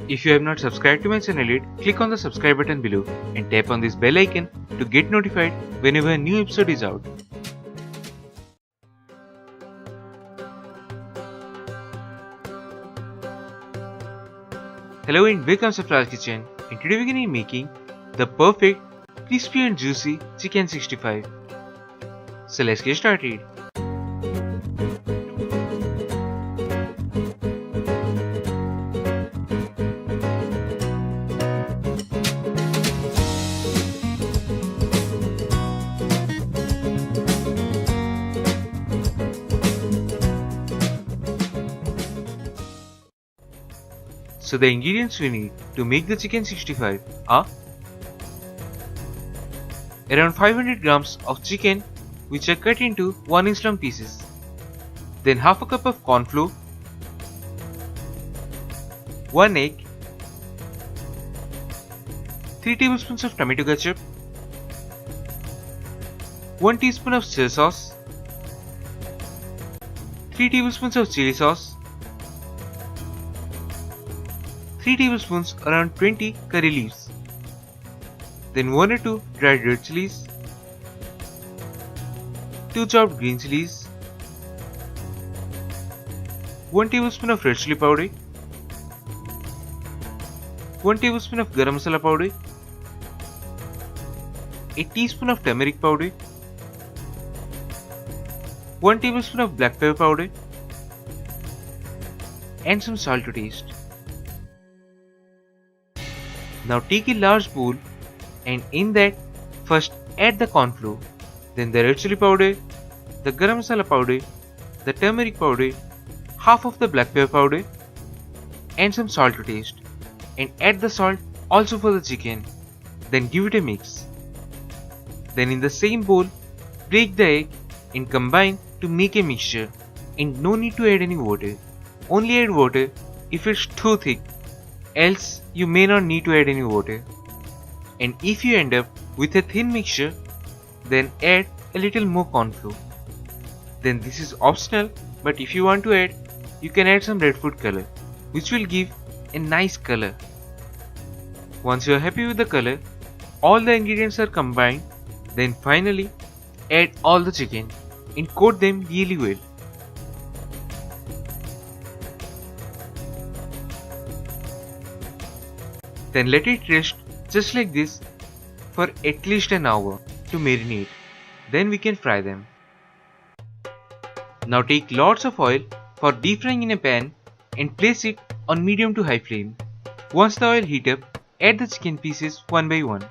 If you have not subscribed to my channel yet, click on the subscribe button below and tap on this bell icon to get notified whenever a new episode is out. Hello and welcome to Flower Kitchen, and today we are going to be making the perfect crispy and juicy chicken 65. So let's get started. So the ingredients we need to make the chicken 65 are around 500 grams of chicken which are cut into 1-inch long pieces, then half a cup of corn flour, 1 egg, 3 tablespoons of tomato ketchup, 1 teaspoon of soy sauce, 3 tablespoons of chilli sauce, 3 tablespoons around 20 curry leaves, then 1 or 2 dried red chillies, 2 chopped green chillies, 1 tablespoon of red chilli powder, 1 tablespoon of garam masala powder, a teaspoon of turmeric powder, 1 tablespoon of black pepper powder, and some salt to taste. Now take a large bowl and in that first add the corn flour, then the red chilli powder, the garam masala powder, the turmeric powder, half of the black pepper powder and some salt to taste, and add the salt also for the chicken. Then give it a mix. Then in the same bowl break the egg and combine to make a mixture, and no need to add any water. Only add water if it's too thick, else you may not need to add any water. And if you end up with a thin mixture, then add a little more corn flour. Then this is optional, but if you want to add, you can add some red food color, which will give a nice color. Once you are happy with the color, all the ingredients are combined, then finally add all the chicken and coat them really well. Then let it rest just like this for at least an hour to marinate. Then we can fry them. Now take lots of oil for deep frying in a pan and place it on medium to high flame. Once the oil heat up, add the chicken pieces one by one.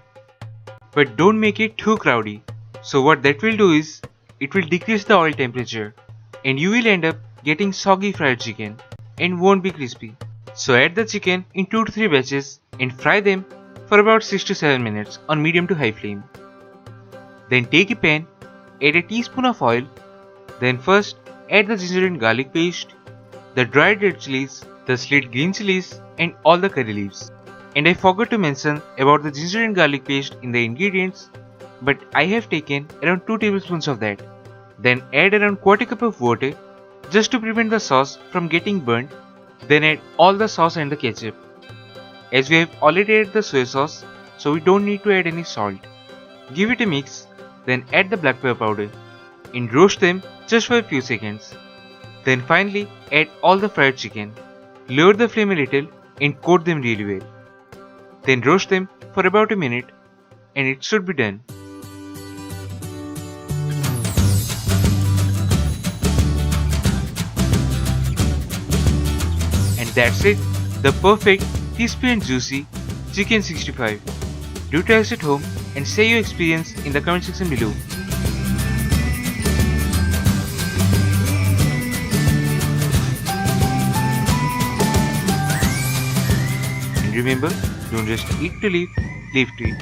But don't make it too crowdy. So what that will do is, it will decrease the oil temperature and you will end up getting soggy fried chicken and won't be crispy. So add the chicken in 2 to 3 batches and fry them for about 6 to 7 minutes on medium to high flame. Then take a pan, add a teaspoon of oil, then first add the ginger and garlic paste, the dried red chilies, the sliced green chilies and all the curry leaves. And I forgot to mention about the ginger and garlic paste in the ingredients, but I have taken around 2 tablespoons of that. Then add around quarter cup of water just to prevent the sauce from getting burnt. Then add all the sauce and the ketchup. As we have already added the soy sauce, so we don't need to add any salt. Give it a mix, then add the black pepper powder and roast them just for a few seconds. Then finally add all the fried chicken. Lower the flame a little and coat them really well. Then roast them for about a minute and it should be done. And that's it, the perfect crispy and juicy chicken 65. Do try this at home and share your experience in the comment section below. And remember, don't just eat to live, live to eat.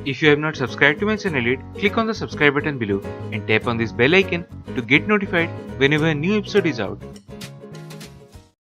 If you have not subscribed to my channel yet, click on the subscribe button below and tap on this bell icon to get notified whenever a new episode is out.